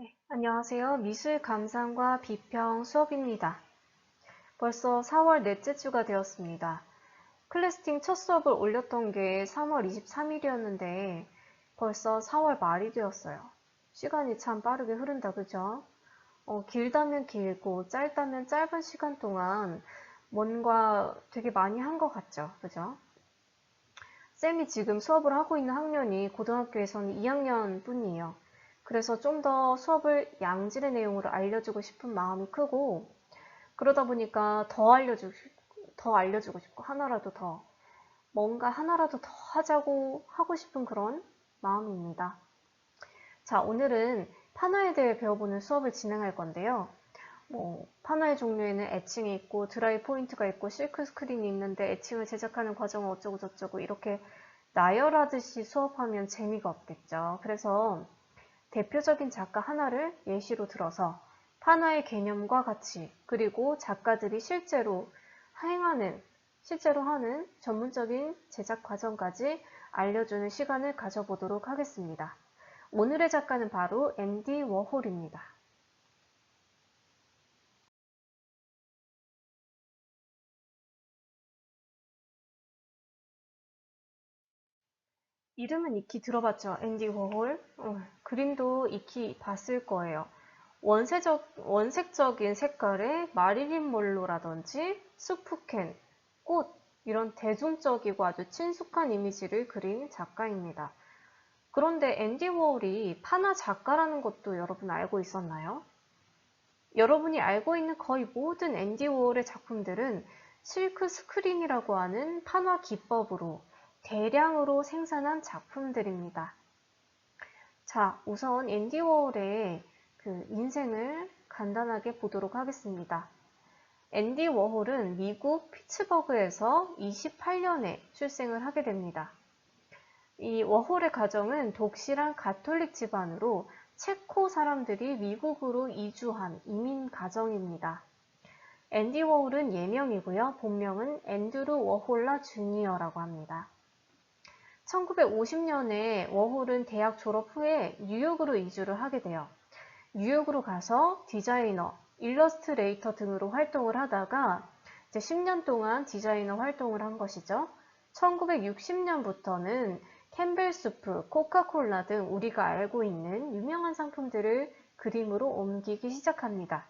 네, 안녕하세요. 미술 감상과 비평 수업입니다. 벌써 4월 넷째 주가 되었습니다. 클래스팅 첫 수업을 올렸던 게 3월 23일이었는데 벌써 4월 말이 되었어요. 시간이 참 빠르게 흐른다, 그죠? 길다면 길고 짧다면 짧은 시간 동안 뭔가 되게 많이 한 것 같죠, 그죠? 쌤이 지금 수업을 하고 있는 학년이 고등학교에서는 2학년 뿐이에요. 그래서 좀 더 수업을 양질의 내용으로 알려주고 싶은 마음이 크고, 그러다 보니까 더 알려주고 싶고, 뭔가 하나라도 더 하자고 하고 싶은 그런 마음입니다. 자, 오늘은 판화에 대해 배워보는 수업을 진행할 건데요. 판화의 종류에는 애칭이 있고 드라이 포인트가 있고 실크 스크린이 있는데 애칭을 제작하는 과정은 어쩌고 저쩌고 이렇게 나열하듯이 수업하면 재미가 없겠죠. 그래서 대표적인 작가 하나를 예시로 들어서 판화의 개념과 가치, 그리고 작가들이 실제로 하는 전문적인 제작 과정까지 알려주는 시간을 가져보도록 하겠습니다. 오늘의 작가는 바로 앤디 워홀입니다. 이름은 익히 들어봤죠? 앤디 워홀. 그림도 익히 봤을 거예요. 원색적인 색깔의 마릴린 먼로라든지 스프캔, 꽃, 이런 대중적이고 아주 친숙한 이미지를 그린 작가입니다. 그런데 앤디 워홀이 판화 작가라는 것도 여러분 알고 있었나요? 여러분이 알고 있는 거의 모든 앤디 워홀의 작품들은 실크 스크린이라고 하는 판화 기법으로 대량으로 생산한 작품들입니다. 자, 우선 앤디 워홀의 그 인생을 간단하게 보도록 하겠습니다. 앤디 워홀은 미국 피츠버그에서 28년에 출생을 하게 됩니다. 이 워홀의 가정은 독실한 가톨릭 집안으로 체코 사람들이 미국으로 이주한 이민 가정입니다. 앤디 워홀은 예명이고요. 본명은 앤드루 워홀라 주니어라고 합니다. 1950년에 워홀은 대학 졸업 후에 뉴욕으로 이주를 하게 돼요. 뉴욕으로 가서 디자이너, 일러스트레이터 등으로 활동을 하다가 이제 10년 동안 디자이너 활동을 한 것이죠. 1960년부터는 캠벨 수프, 코카콜라 등 우리가 알고 있는 유명한 상품들을 그림으로 옮기기 시작합니다.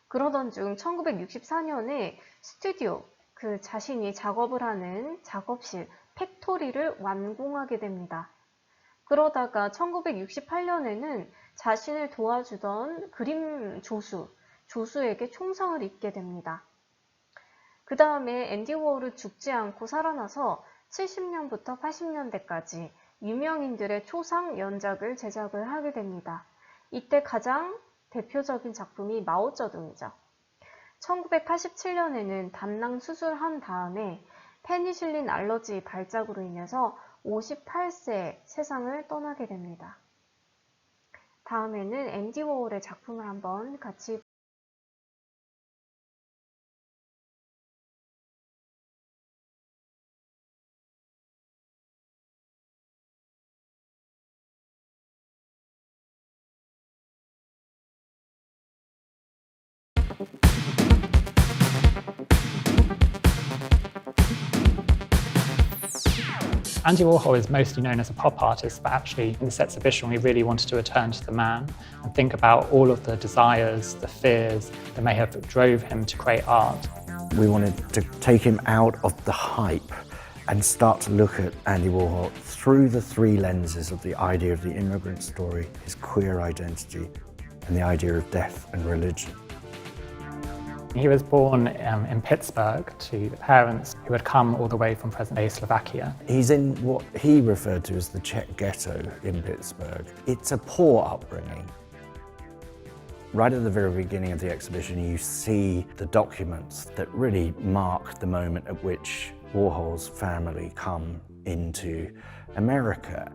그러던 중 1964년에 스튜디오, 그 자신이 작업을 하는 작업실, 팩토리를 완공하게 됩니다. 그러다가 1968년에는 자신을 도와주던 그림 조수에게 총성을 잇게 됩니다. 그 다음에 앤디 워홀은 죽지 않고 살아나서 70년부터 80년대까지 유명인들의 초상 연작을 제작을 하게 됩니다. 이때 가장 대표적인 작품이 마오쩌둥이죠. 1987년에는 담낭 수술한 다음에 페니실린 알러지 발작으로 인해서 58세에 세상을 떠나게 됩니다. 다음에는 앤디 워홀의 작품을 한번 같이 Andy Warhol is mostly known as a pop artist, but actually in this exhibition we really wanted to return to the man and think about all of the desires, the fears that may have drove him to create art. We wanted to take him out of the hype and start to look at Andy Warhol through the three lenses of the idea of the immigrant story, his queer identity, and the idea of death and religion. He was born in Pittsburgh to parents who had come all the way from present-day Slovakia. He's in what he referred to as the Czech ghetto in Pittsburgh. It's a poor upbringing. Right at the very beginning of the exhibition, you see the documents that really mark the moment at which Warhol's family come into America.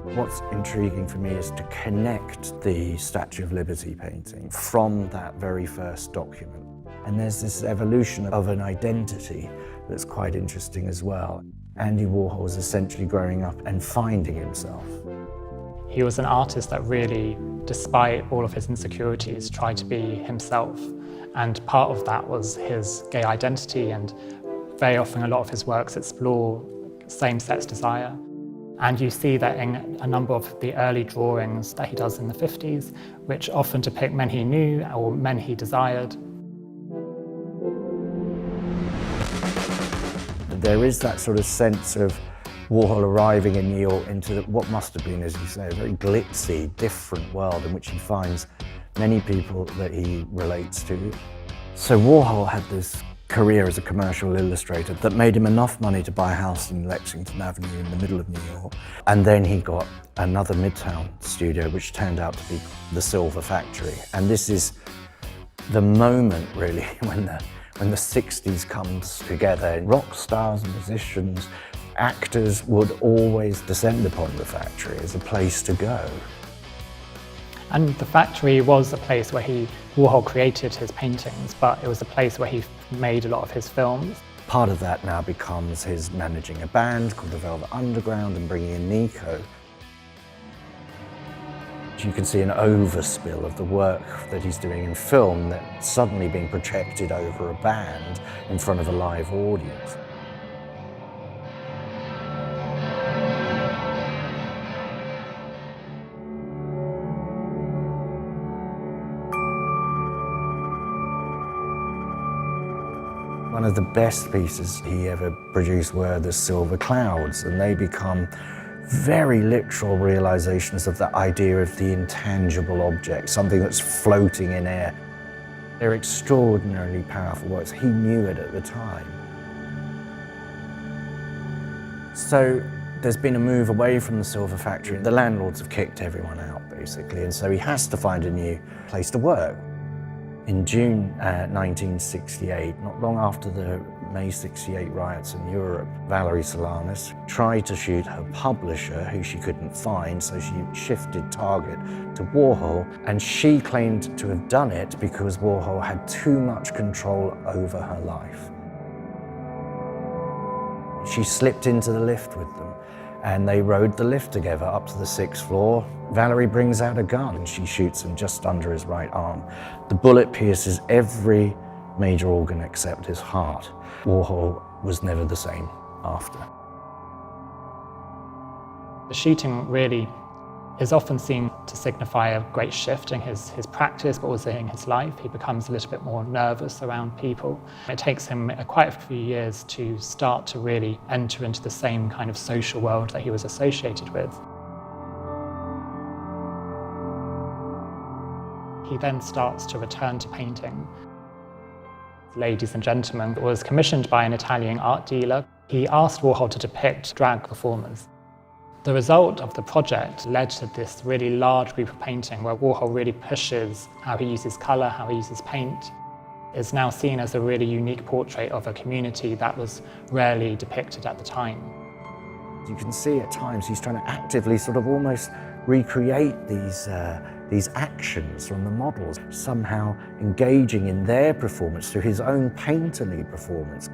What's intriguing for me is to connect the Statue of Liberty painting from that very first document. And there's this evolution of an identity that's quite interesting as well. Andy Warhol is essentially growing up and finding himself. He was an artist that really, despite all of his insecurities, tried to be himself. And part of that was his gay identity, and very often a lot of his works explore same-sex desire. And you see that in a number of the early drawings that he does in the 50s, which often depict men he knew or men he desired. There is that sort of sense of Warhol arriving in New York into what must have been, as you say, a very glitzy, different world in which he finds many people that he relates to. So Warhol had this career as a commercial illustrator that made him enough money to buy a house in Lexington Avenue in the middle of New York. And then he got another Midtown studio, which turned out to be the Silver Factory. And this is the moment, really, when the 60s comes together. Rock stars, musicians, actors would always descend upon the factory as a place to go. And the factory was a place where Warhol created his paintings, but it was a place where he made a lot of his films. Part of that now becomes his managing a band called the Velvet Underground and bringing in Nico. You can see an overspill of the work that he's doing in film that's suddenly being projected over a band in front of a live audience. One of the best pieces he ever produced were the Silver Clouds, and they become very literal realizations of the idea of the intangible object, something that's floating in air. They're extraordinarily powerful works. He knew it at the time. So there's been a move away from the Silver Factory. The landlords have kicked everyone out, basically, and so he has to find a new place to work. In June 1968, not long after the May 68 riots in Europe, Valerie Solanas tried to shoot her publisher, who she couldn't find, so she shifted target to Warhol, and she claimed to have done it because Warhol had too much control over her life. She slipped into the lift with them, and they rode the lift together up to the 6th floor. Valerie brings out a gun and she shoots him just under his right arm. The bullet pierces every major organ except his heart. Warhol was never the same after. The shooting really is often seen to signify a great shift in his practice, but also in his life. He becomes a little bit more nervous around people. It takes him quite a few years to start to really enter into the same kind of social world that he was associated with. He then starts to return to painting. Ladies and Gentlemen was commissioned by an Italian art dealer. He asked Warhol to depict drag performers. The result of the project led to this really large group of painting where Warhol really pushes how he uses colour, how he uses paint. It's now seen as a really unique portrait of a community that was rarely depicted at the time. You can see at times he's trying to actively sort of almost recreate these actions from the models, somehow engaging in their performance through his own painterly performance.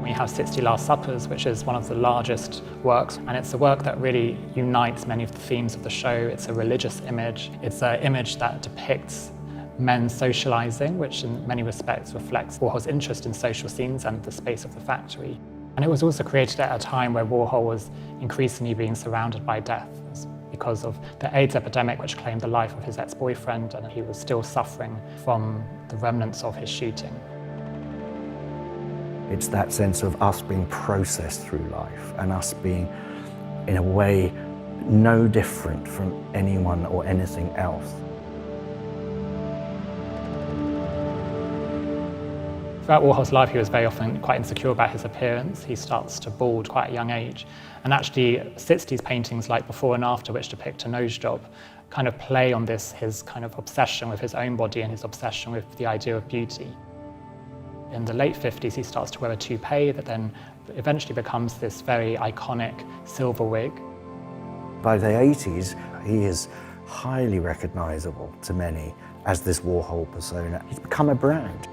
We have 60 Last Suppers, which is one of the largest works, and it's a work that really unites many of the themes of the show. It's a religious image. It's an image that depicts men socializing, which in many respects reflects Warhol's interest in social scenes and the space of the factory. And it was also created at a time where Warhol was increasingly being surrounded by death because of the AIDS epidemic, which claimed the life of his ex-boyfriend, and he was still suffering from the remnants of his shooting. It's that sense of us being processed through life and us being, in a way, no different from anyone or anything else. Throughout Warhol's life, he was very often quite insecure about his appearance. He starts to bald quite at a young age. And actually, 60s paintings like Before and After, which depict a nose job, kind of play on this, his kind of obsession with his own body and his obsession with the idea of beauty. In the late 50s, he starts to wear a toupee that then eventually becomes this very iconic silver wig. By the 80s, he is highly recognizable to many as this Warhol persona. He's become a brand.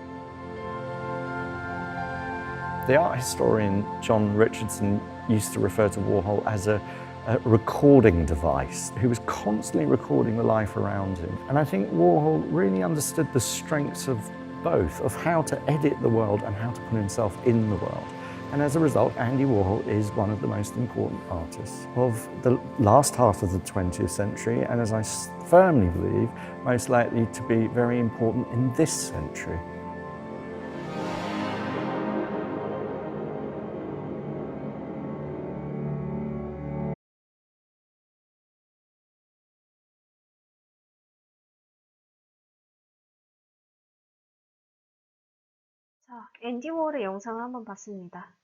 The art historian John Richardson used to refer to Warhol as a recording device who was constantly recording the life around him. And I think Warhol really understood the strengths of both, of how to edit the world and how to put himself in the world. And as a result, Andy Warhol is one of the most important artists of the last half of the 20th century, and as I firmly believe, most likely to be very important in this century. 자, 앤디 워홀의 영상을 한번 봤습니다.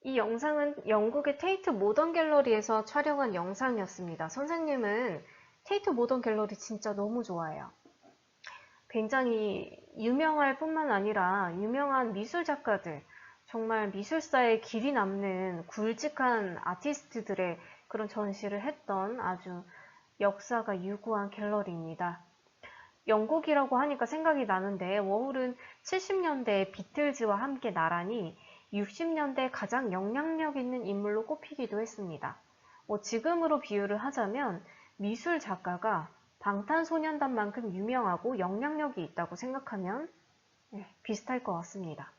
이 영상은 영국의 테이트 모던 갤러리에서 촬영한 영상이었습니다. 선생님은 테이트 모던 갤러리 진짜 너무 좋아해요. 굉장히 유명할 뿐만 아니라 유명한 미술 작가들, 정말 미술사에 길이 남는 굵직한 아티스트들의 그런 전시를 했던 아주 역사가 유구한 갤러리입니다. 영국이라고 하니까 생각이 나는데 워홀은 70년대에 비틀즈와 함께 나란히 60년대 가장 영향력 있는 인물로 꼽히기도 했습니다. 지금으로 비유를 하자면 미술 작가가 방탄소년단만큼 유명하고 영향력이 있다고 생각하면 비슷할 것 같습니다.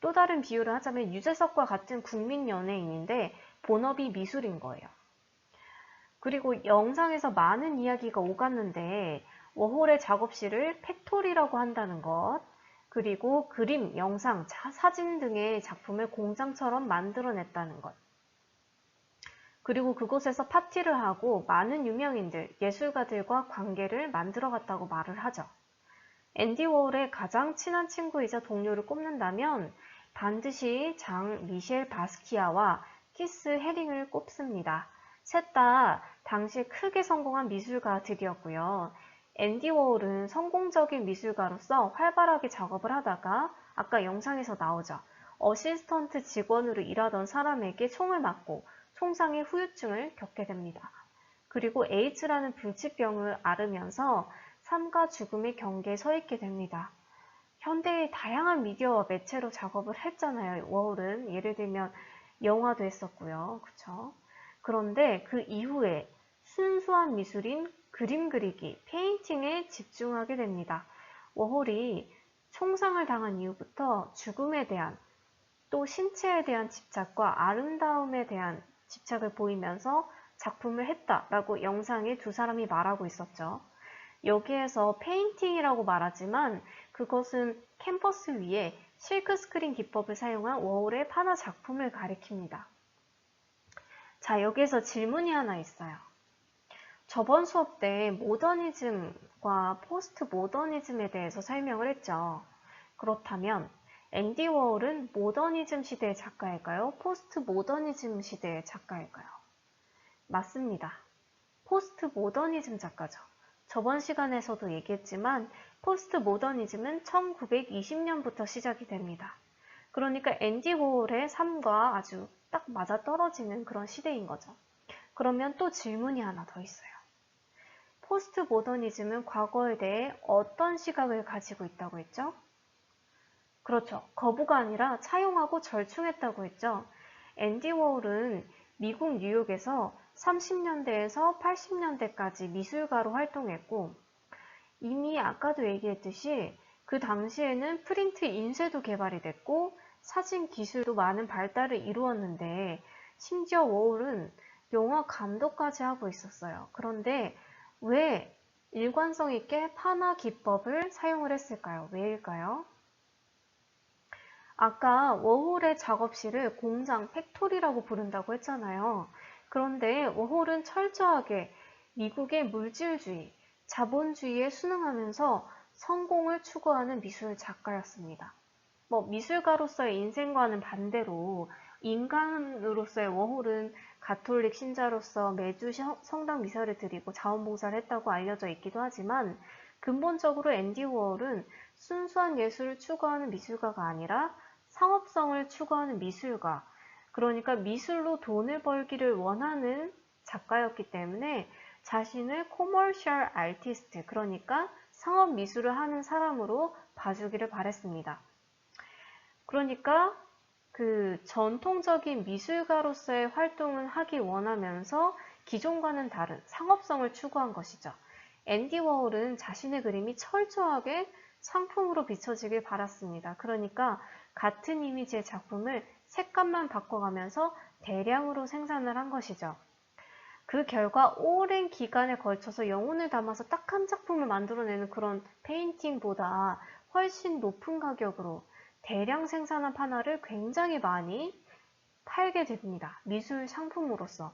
또 다른 비유를 하자면 유재석과 같은 국민 연예인인데 본업이 미술인 거예요. 그리고 영상에서 많은 이야기가 오갔는데 워홀의 작업실을 팩토리라고 한다는 것, 그리고 그림, 영상, 사진 등의 작품을 공장처럼 만들어냈다는 것, 그리고 그곳에서 파티를 하고 많은 유명인들, 예술가들과 관계를 만들어갔다고 말을 하죠. 앤디 워홀의 가장 친한 친구이자 동료를 꼽는다면 반드시 장 미셸 바스키아와 키스 헤링을 꼽습니다. 셋 다 당시에 크게 성공한 미술가들이었고요. 앤디 워홀은 성공적인 미술가로서 활발하게 작업을 하다가 아까 영상에서 나오죠. 어시스턴트 직원으로 일하던 사람에게 총을 맞고 총상의 후유증을 겪게 됩니다. 그리고 에이즈라는 불치병을 앓으면서 삶과 죽음의 경계에 서 있게 됩니다. 현대의 다양한 미디어와 매체로 작업을 했잖아요. 워홀은 예를 들면 영화도 했었고요. 그쵸? 그런데 그 이후에 순수한 미술인 그림 그리기, 페인팅에 집중하게 됩니다. 워홀이 총상을 당한 이후부터 죽음에 대한 또 신체에 대한 집착과 아름다움에 대한 집착을 보이면서 작품을 했다라고 영상에 두 사람이 말하고 있었죠. 여기에서 페인팅이라고 말하지만 그것은 캔버스 위에 실크스크린 기법을 사용한 워홀의 판화 작품을 가리킵니다. 자, 여기에서 질문이 하나 있어요. 저번 수업 때 모더니즘과 포스트 모더니즘에 대해서 설명을 했죠. 그렇다면 앤디 워홀은 모더니즘 시대의 작가일까요? 포스트 모더니즘 시대의 작가일까요? 맞습니다. 포스트 모더니즘 작가죠. 저번 시간에서도 얘기했지만 포스트 모더니즘은 1920년부터 시작이 됩니다. 그러니까 앤디 워홀의 삶과 아주 딱 맞아떨어지는 그런 시대인 거죠. 그러면 또 질문이 하나 더 있어요. 포스트 모더니즘은 과거에 대해 어떤 시각을 가지고 있다고 했죠? 그렇죠. 거부가 아니라 차용하고 절충했다고 했죠. 앤디 워홀은 미국 뉴욕에서 30년대에서 80년대까지 미술가로 활동했고 이미 아까도 얘기했듯이 그 당시에는 프린트 인쇄도 개발이 됐고 사진 기술도 많은 발달을 이루었는데 심지어 워홀은 영화 감독까지 하고 있었어요. 그런데 왜 일관성 있게 판화 기법을 사용을 했을까요? 왜일까요? 아까 워홀의 작업실을 공장, 팩토리라고 부른다고 했잖아요. 그런데 워홀은 철저하게 미국의 물질주의, 자본주의에 순응하면서 성공을 추구하는 미술 작가였습니다. 미술가로서의 인생과는 반대로 인간으로서의 워홀은 가톨릭 신자로서 매주 성당 미사를 드리고 자원봉사를 했다고 알려져 있기도 하지만 근본적으로 앤디 워홀은 순수한 예술을 추구하는 미술가가 아니라 상업성을 추구하는 미술가, 그러니까 미술로 돈을 벌기를 원하는 작가였기 때문에 자신을 코머셜 아티스트, 그러니까 상업 미술을 하는 사람으로 봐주기를 바랬습니다. 그러니까 그 전통적인 미술가로서의 활동을 하기 원하면서 기존과는 다른 상업성을 추구한 것이죠. 앤디 워홀은 자신의 그림이 철저하게 상품으로 비춰지길 바랐습니다. 그러니까 같은 이미지의 작품을 색감만 바꿔가면서 대량으로 생산을 한 것이죠. 그 결과 오랜 기간에 걸쳐서 영혼을 담아서 딱 한 작품을 만들어내는 그런 페인팅보다 훨씬 높은 가격으로 대량 생산한 판화를 굉장히 많이 팔게 됩니다. 미술 상품으로서.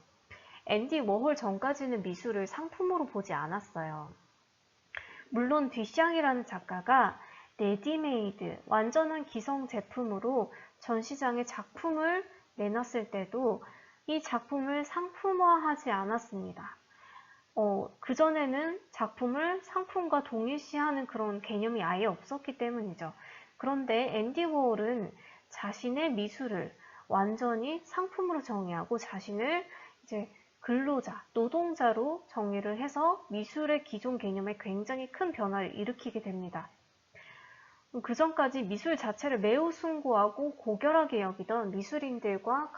앤디 워홀 전까지는 미술을 상품으로 보지 않았어요. 물론 듀샹이라는 작가가 레디메이드, 완전한 기성 제품으로 전시장에 작품을 내놨을 때도 이 작품을 상품화하지 않았습니다. 그전에는 작품을 상품과 동일시하는 그런 개념이 아예 없었기 때문이죠. 그런데 앤디 워홀은 자신의 미술을 완전히 상품으로 정의하고 자신을 이제 근로자, 노동자로 정의를 해서 미술의 기존 개념에 굉장히 큰 변화를 일으키게 됩니다. 그 전까지 미술 자체를 매우 숭고하고 고결하게 여기던 미술인들과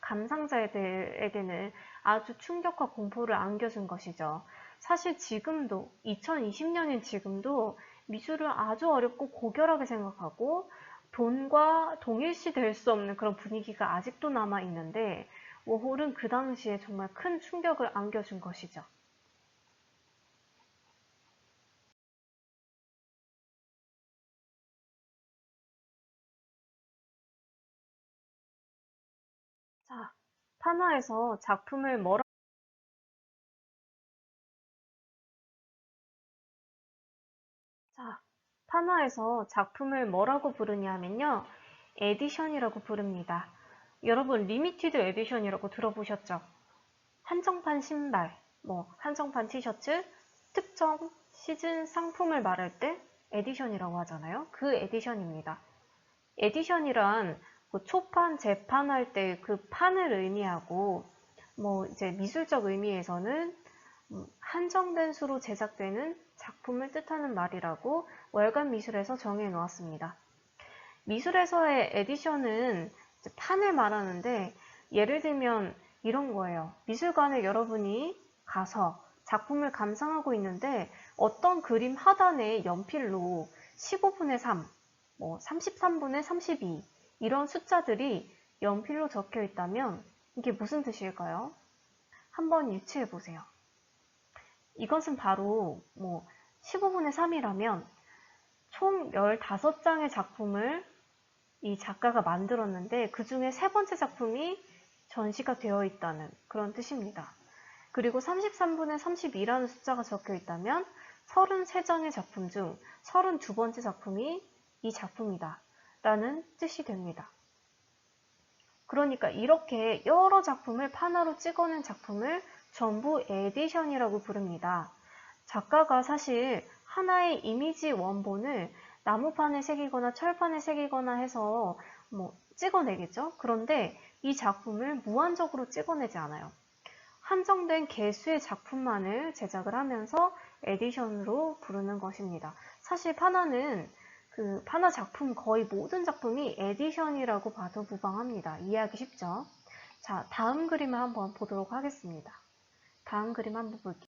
감상자들에게는 아주 충격과 공포를 안겨준 것이죠. 사실 지금도, 2020년인 지금도 미술을 아주 어렵고 고결하게 생각하고 돈과 동일시 될 수 없는 그런 분위기가 아직도 남아있는데 워홀은 그 당시에 정말 큰 충격을 안겨준 것이죠. 자, 판화에서 작품을 뭐라고 부르냐 하면요. 에디션이라고 부릅니다. 여러분 리미티드 에디션이라고 들어보셨죠? 한정판 신발, 한정판 티셔츠, 특정 시즌 상품을 말할 때 에디션이라고 하잖아요. 그 에디션입니다. 에디션이란 초판, 재판할 때 그 판을 의미하고 이제 미술적 의미에서는 한정된 수로 제작되는 작품을 뜻하는 말이라고 월간 미술에서 정해 놓았습니다. 미술에서의 에디션은 판을 말하는데 예를 들면 이런 거예요. 미술관에 여러분이 가서 작품을 감상하고 있는데 어떤 그림 하단에 연필로 15분의 3, 33분의 32 이런 숫자들이 연필로 적혀 있다면 이게 무슨 뜻일까요? 한번 유추해 보세요. 이것은 바로 15분의 3이라면 총 15장의 작품을 이 작가가 만들었는데 그 중에 세 번째 작품이 전시가 되어 있다는 그런 뜻입니다. 그리고 33분의 32라는 숫자가 적혀 있다면 33장의 작품 중 32번째 작품이 이 작품이다 라는 뜻이 됩니다. 그러니까 이렇게 여러 작품을 판화로 찍어낸 작품을 전부 에디션이라고 부릅니다. 작가가 사실 하나의 이미지 원본을 나무판에 새기거나 철판에 새기거나 해서 찍어내겠죠? 그런데 이 작품을 무한적으로 찍어내지 않아요. 한정된 개수의 작품만을 제작을 하면서 에디션으로 부르는 것입니다. 사실 판화는 그 판화 작품 거의 모든 작품이 에디션이라고 봐도 무방합니다. 이해하기 쉽죠? 자, 다음 그림을 한번 보도록 하겠습니다. 다음 그림 한번 볼게요.